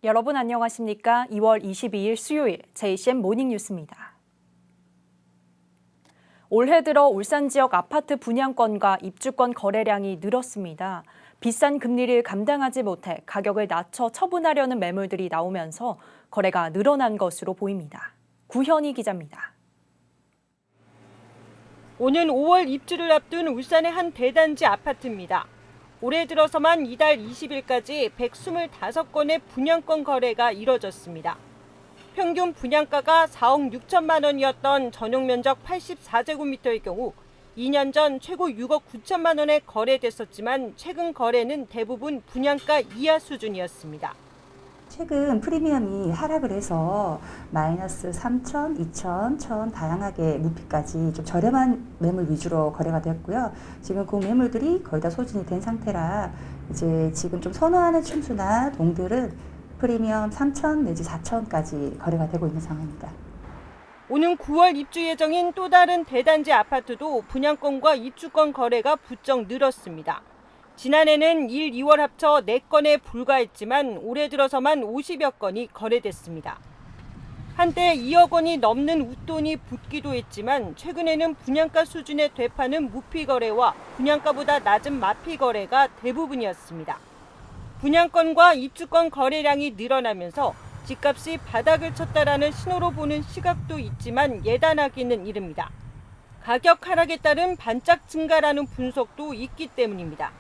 여러분 안녕하십니까? 2월 22일 수요일 JCM 모닝뉴스입니다. 올해 들어 울산 지역 아파트 분양권과 입주권 거래량이 늘었습니다. 비싼 금리를 감당하지 못해 가격을 낮춰 처분하려는 매물들이 나오면서 거래가 늘어난 것으로 보입니다. 구현희 기자입니다. 오는 5월 입주를 앞둔 울산의 한 대단지 아파트입니다. 올해 들어서만 이달 20일까지 125건의 분양권 거래가 이뤄졌습니다. 평균 분양가가 4억 6천만 원이었던 전용 면적 84제곱미터의 경우 2년 전 최고 6억 9천만 원에 거래됐었지만 최근 거래는 대부분 분양가 이하 수준이었습니다. 최근 프리미엄이 하락을 해서 마이너스 3천, 2천, 1천 다양하게 무피까지 좀 저렴한 매물 위주로 거래가 됐고요. 지금 그 매물들이 거의 다 소진이 된 상태라 이제 지금 좀 선호하는 층수나 동들은 프리미엄 3천 내지 4천까지 거래가 되고 있는 상황입니다. 오는 9월 입주 예정인 또 다른 대단지 아파트도 분양권과 입주권 거래가 부쩍 늘었습니다. 지난해는 1, 2월 합쳐 4건에 불과했지만 올해 들어서만 50여 건이 거래됐습니다. 한때 2억 원이 넘는 웃돈이 붙기도 했지만 최근에는 분양가 수준에 되파는 무피 거래와 분양가보다 낮은 마피 거래가 대부분이었습니다. 분양권과 입주권 거래량이 늘어나면서 집값이 바닥을 쳤다라는 신호로 보는 시각도 있지만 예단하기는 이릅니다. 가격 하락에 따른 반짝 증가라는 분석도 있기 때문입니다.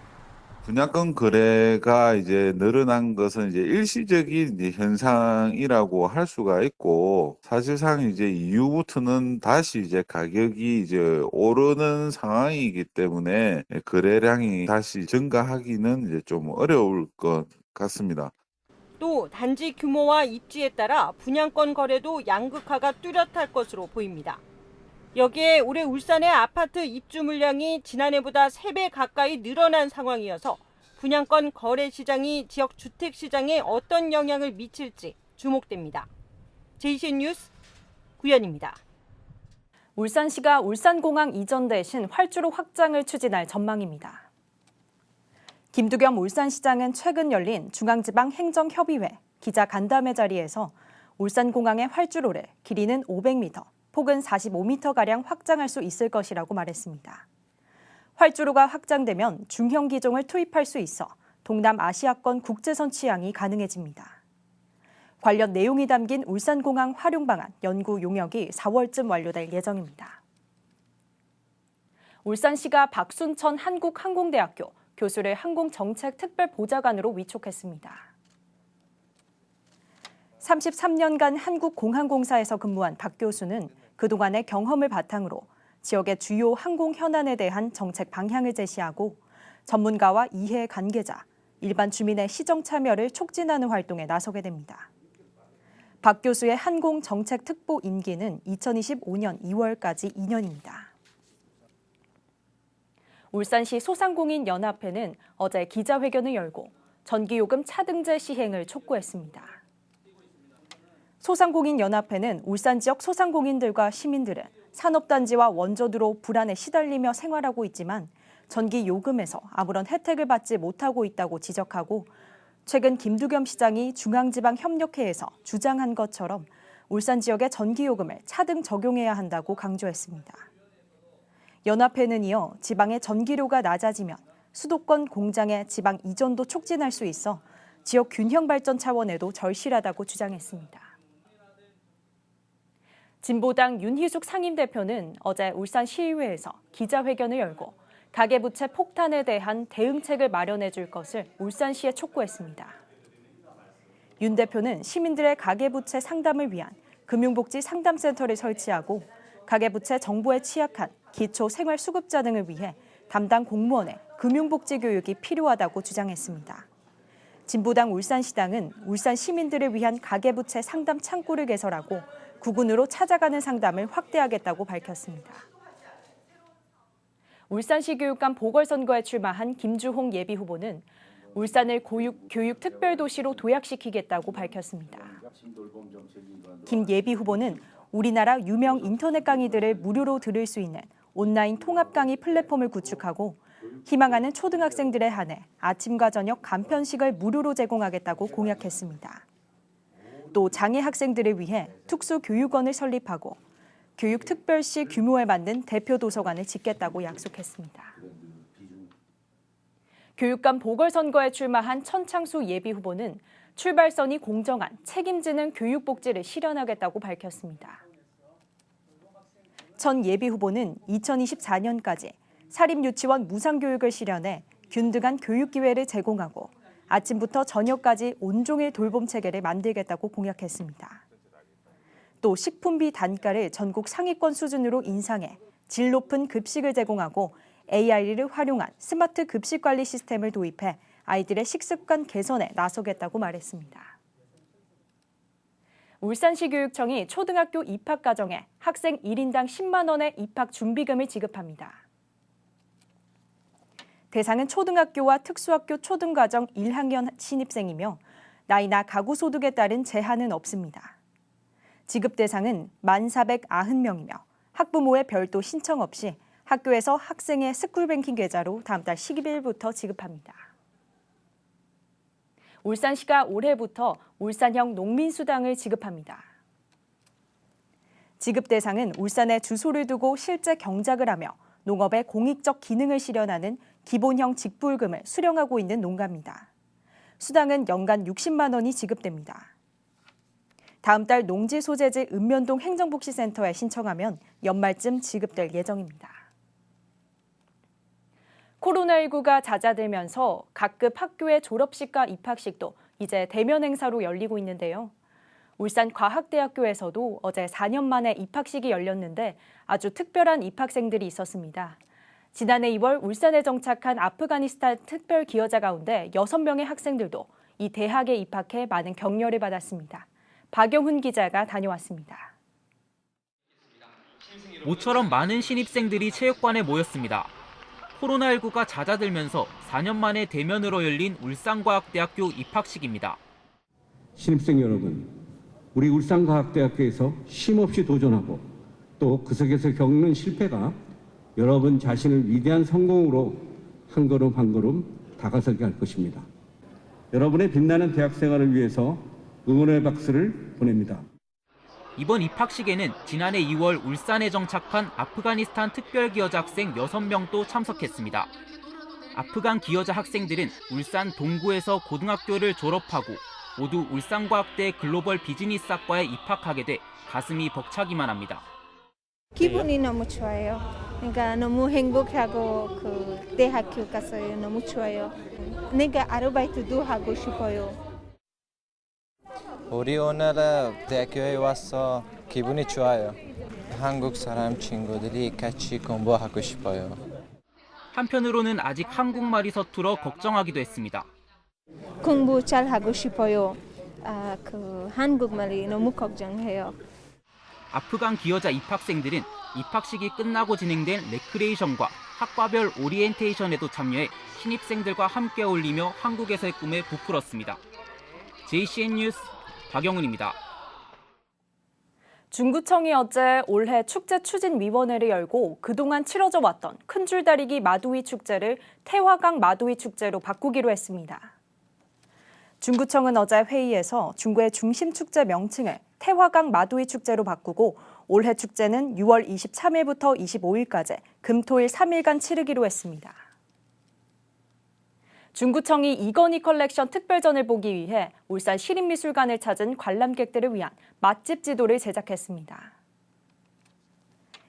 분양권 거래가 이제 늘어난 것은 이제 일시적인 이제 현상이라고 할 수가 있고, 사실상 이제 이후부터는 다시 이제 가격이 이제 오르는 상황이기 때문에 거래량이 다시 증가하기는 이제 좀 어려울 것 같습니다. 또 단지 규모와 입지에 따라 분양권 거래도 양극화가 뚜렷할 것으로 보입니다. 여기에 올해 울산의 아파트 입주 물량이 지난해보다 3배 가까이 늘어난 상황이어서 분양권 거래 시장이 지역 주택 시장에 어떤 영향을 미칠지 주목됩니다. JCN 뉴스 구현입니다. 울산시가 울산공항 이전 대신 활주로 확장을 추진할 전망입니다. 김두겸 울산시장은 최근 열린 중앙지방행정협의회 기자간담회 자리에서 울산공항의 활주로를 길이는 500m, 폭은 45m가량 확장할 수 있을 것이라고 말했습니다. 활주로가 확장되면 중형 기종을 투입할 수 있어 동남아시아권 국제선 취항이 가능해집니다. 관련 내용이 담긴 울산공항 활용 방안 연구 용역이 4월쯤 완료될 예정입니다. 울산시가 박순천 한국항공대학교 교수를 항공정책특별보좌관으로 위촉했습니다. 33년간 한국공항공사에서 근무한 박 교수는 그동안의 경험을 바탕으로 지역의 주요 항공 현안에 대한 정책 방향을 제시하고 전문가와 이해 관계자, 일반 주민의 시정 참여를 촉진하는 활동에 나서게 됩니다. 박 교수의 항공정책특보 임기는 2025년 2월까지 2년입니다. 울산시 소상공인연합회는 어제 기자회견을 열고 전기요금 차등제 시행을 촉구했습니다. 소상공인연합회는 울산 지역 소상공인들과 시민들은 산업단지와 원조도로 불안에 시달리며 생활하고 있지만 전기요금에서 아무런 혜택을 받지 못하고 있다고 지적하고 최근 김두겸 시장이 중앙지방협력회에서 주장한 것처럼 울산 지역의 전기요금을 차등 적용해야 한다고 강조했습니다. 연합회는 이어 지방의 전기료가 낮아지면 수도권 공장의 지방 이전도 촉진할 수 있어 지역 균형 발전 차원에도 절실하다고 주장했습니다. 진보당 윤희숙 상임대표는 어제 울산시의회에서 기자회견을 열고 가계부채 폭탄에 대한 대응책을 마련해 줄 것을 울산시에 촉구했습니다. 윤 대표는 시민들의 가계부채 상담을 위한 금융복지 상담센터를 설치하고 가계부채 정보에 취약한 기초생활수급자 등을 위해 담당 공무원의 금융복지 교육이 필요하다고 주장했습니다. 진보당 울산시당은 울산 시민들을 위한 가계부채 상담 창구를 개설하고 구군으로 찾아가는 상담을 확대하겠다고 밝혔습니다. 울산시 교육감 보궐선거에 출마한 김주홍 예비후보는 울산을 교육특별도시로 도약시키겠다고 밝혔습니다. 김 예비후보는 우리나라 유명 인터넷 강의들을 무료로 들을 수 있는 온라인 통합 강의 플랫폼을 구축하고 희망하는 초등학생들에 한해 아침과 저녁 간편식을 무료로 제공하겠다고 공약했습니다. 또 장애 학생들을 위해 특수교육원을 설립하고 교육특별시 규모에 맞는 대표 도서관을 짓겠다고 약속했습니다. 교육감 보궐선거에 출마한 천창수 예비후보는 출발선이 공정한 책임지는 교육복지를 실현하겠다고 밝혔습니다. 천 예비후보는 2024년까지 사립유치원 무상교육을 실현해 균등한 교육기회를 제공하고 아침부터 저녁까지 온종일 돌봄 체계를 만들겠다고 공약했습니다. 또 식품비 단가를 전국 상위권 수준으로 인상해 질 높은 급식을 제공하고 AI를 활용한 스마트 급식 관리 시스템을 도입해 아이들의 식습관 개선에 나서겠다고 말했습니다. 울산시 교육청이 초등학교 입학 과정에 학생 1인당 10만 원의 입학 준비금을 지급합니다. 대상은 초등학교와 특수학교 초등과정 1학년 신입생이며 나이나 가구 소득에 따른 제한은 없습니다. 지급 대상은 1,490명이며 학부모의 별도 신청 없이 학교에서 학생의 스쿨뱅킹 계좌로 다음 달 10일부터 지급합니다. 울산시가 올해부터 울산형 농민수당을 지급합니다. 지급 대상은 울산에 주소를 두고 실제 경작을 하며 농업의 공익적 기능을 실현하는 기본형 직불금을 수령하고 있는 농가입니다. 수당은 연간 60만 원이 지급됩니다. 다음 달 농지소재지 읍면동 행정복지센터에 신청하면 연말쯤 지급될 예정입니다. 코로나19가 잦아들면서 각급 학교의 졸업식과 입학식도 이제 대면 행사로 열리고 있는데요. 울산과학대학교에서도 어제 4년 만에 입학식이 열렸는데 아주 특별한 입학생들이 있었습니다. 지난해 2월 울산에 정착한 아프가니스탄 특별 기여자 가운데 6명의 학생들도 이 대학에 입학해 많은 격려를 받았습니다. 박영훈 기자가 다녀왔습니다. 모처럼 많은 신입생들이 체육관에 모였습니다. 코로나19가 잦아들면서 4년 만에 대면으로 열린 울산과학대학교 입학식입니다. 신입생 여러분, 우리 울산과학대학교에서 쉼없이 도전하고 또 그 속에서 겪는 실패가 여러분 자신을 위대한 성공으로 한 걸음 한 걸음 다가서게 할 것입니다. 여러분의 빛나는 대학 생활을 위해서 응원의 박수를 보냅니다. 이번 입학식에는 지난해 2월 울산에 정착한 아프가니스탄 특별기여자 학생 6명도 참석했습니다. 아프간 기여자 학생들은 울산 동구에서 고등학교를 졸업하고 모두 울산과학대 글로벌 비즈니스학과에 입학하게 돼 가슴이 벅차기만 합니다. 기분이 너무 좋아요. 그러니까 너무 행복하고 그 대학교 갔어요. 너무 좋아요. 내가 아르바이트도 하고 싶어요. 우리 오늘 대학교에 와서 기분이 좋아요. 한국 사람 친구들이 같이 공부하고 싶어요. 한편으로는 아직 한국말이 서툴어 걱정하기도 했습니다. 공부 잘 하고 싶어요. 그 한국말이 너무 걱정해요. 아프간 기여자 입학생들은 입학식이 끝나고 진행된 레크레이션과 학과별 오리엔테이션에도 참여해 신입생들과 함께 어울리며 한국에서의 꿈에 부풀었습니다. JCN 뉴스 박영훈입니다. 중구청이 어제 올해 축제 추진위원회를 열고 그동안 치러져 왔던 큰줄다리기 마도위 축제를 태화강 마도위 축제로 바꾸기로 했습니다. 중구청은 어제 회의에서 중구의 중심축제 명칭을 태화강 마도위 축제로 바꾸고 올해 축제는 6월 23일부터 25일까지 금토일 3일간 치르기로 했습니다. 중구청이 이건희 컬렉션 특별전을 보기 위해 울산 시립미술관을 찾은 관람객들을 위한 맛집 지도를 제작했습니다.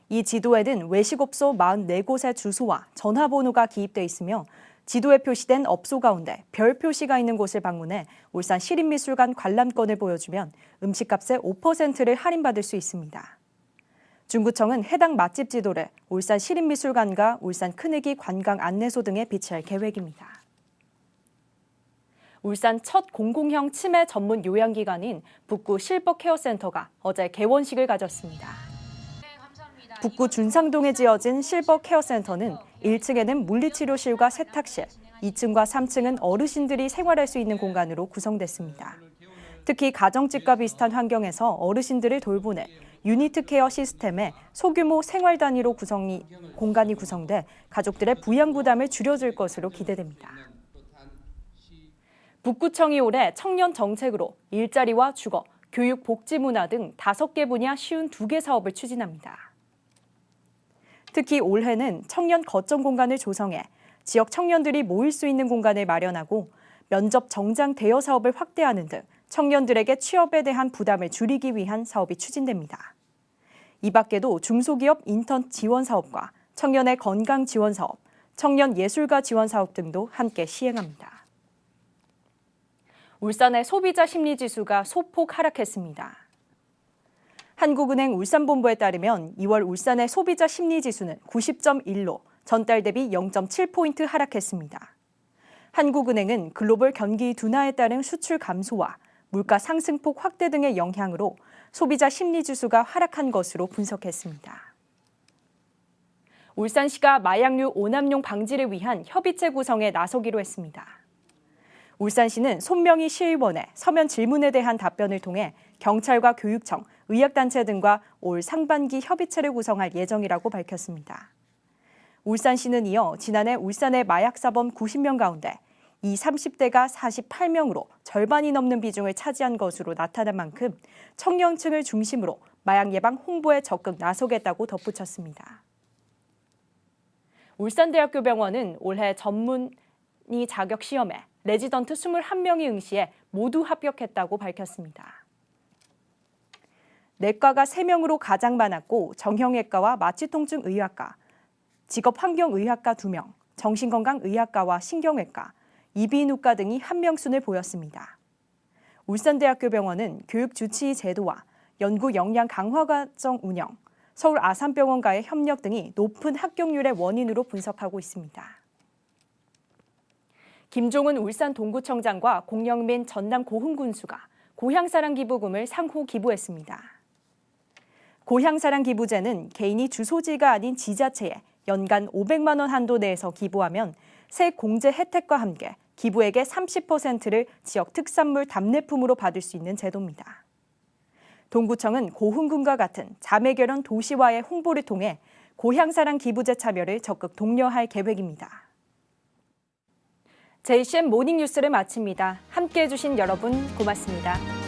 이 지도에는 외식업소 44곳의 주소와 전화번호가 기입돼 있으며 지도에 표시된 업소 가운데 별 표시가 있는 곳을 방문해 울산 시립미술관 관람권을 보여주면 음식값의 5%를 할인받을 수 있습니다. 중구청은 해당 맛집 지도를 울산 시립미술관과 울산 큰애기 관광 안내소 등에 비치할 계획입니다. 울산 첫 공공형 치매 전문 요양기관인 북구 실버 케어센터가 어제 개원식을 가졌습니다. 북구 준상동에 지어진 실버 케어센터는 1층에는 물리치료실과 세탁실, 2층과 3층은 어르신들이 생활할 수 있는 공간으로 구성됐습니다. 특히 가정집과 비슷한 환경에서 어르신들을 돌보는 유니트 케어 시스템에 소규모 생활 단위로 공간이 구성돼 가족들의 부양 부담을 줄여줄 것으로 기대됩니다. 북구청이 올해 청년 정책으로 일자리와 주거, 교육, 복지, 문화 등 5개 분야 52개 사업을 추진합니다. 특히 올해는 청년 거점 공간을 조성해 지역 청년들이 모일 수 있는 공간을 마련하고 면접 정장 대여 사업을 확대하는 등 청년들에게 취업에 대한 부담을 줄이기 위한 사업이 추진됩니다. 이 밖에도 중소기업 인턴 지원 사업과 청년의 건강 지원 사업, 청년 예술가 지원 사업 등도 함께 시행합니다. 울산의 소비자 심리지수가 소폭 하락했습니다. 한국은행 울산본부에 따르면 2월 울산의 소비자 심리지수는 90.1로 전달 대비 0.7포인트 하락했습니다. 한국은행은 글로벌 경기 둔화에 따른 수출 감소와 물가 상승폭 확대 등의 영향으로 소비자 심리지수가 하락한 것으로 분석했습니다. 울산시가 마약류 오남용 방지를 위한 협의체 구성에 나서기로 했습니다. 울산시는 손명희 시의원의 서면 질문에 대한 답변을 통해 경찰과 교육청, 의학단체 등과 올 상반기 협의체를 구성할 예정이라고 밝혔습니다. 울산시는 이어 지난해 울산의 마약사범 90명 가운데 이 30대가 48명으로 절반이 넘는 비중을 차지한 것으로 나타난 만큼 청년층을 중심으로 마약 예방 홍보에 적극 나서겠다고 덧붙였습니다. 울산대학교 병원은 올해 전문의 자격 시험에 레지던트 21명이 응시해 모두 합격했다고 밝혔습니다. 내과가 3명으로 가장 많았고 정형외과와 마취통증의학과, 직업환경의학과 2명, 정신건강의학과와 신경외과, 이비인후과 등이 1명 순을 보였습니다. 울산대학교 병원은 교육주치의 제도와 연구 역량 강화 과정 운영, 서울 아산병원과의 협력 등이 높은 합격률의 원인으로 분석하고 있습니다. 김종은 울산 동구청장과 공영민 전남 고흥군수가 고향사랑 기부금을 상호 기부했습니다. 고향사랑 기부제는 개인이 주소지가 아닌 지자체에 연간 500만 원 한도 내에서 기부하면 세 공제 혜택과 함께 기부액의 30%를 지역 특산물 답례품으로 받을 수 있는 제도입니다. 동구청은 고흥군과 같은 자매결연 도시와의 홍보를 통해 고향사랑 기부제 참여를 적극 독려할 계획입니다. JCM 모닝뉴스를 마칩니다. 함께해 주신 여러분 고맙습니다.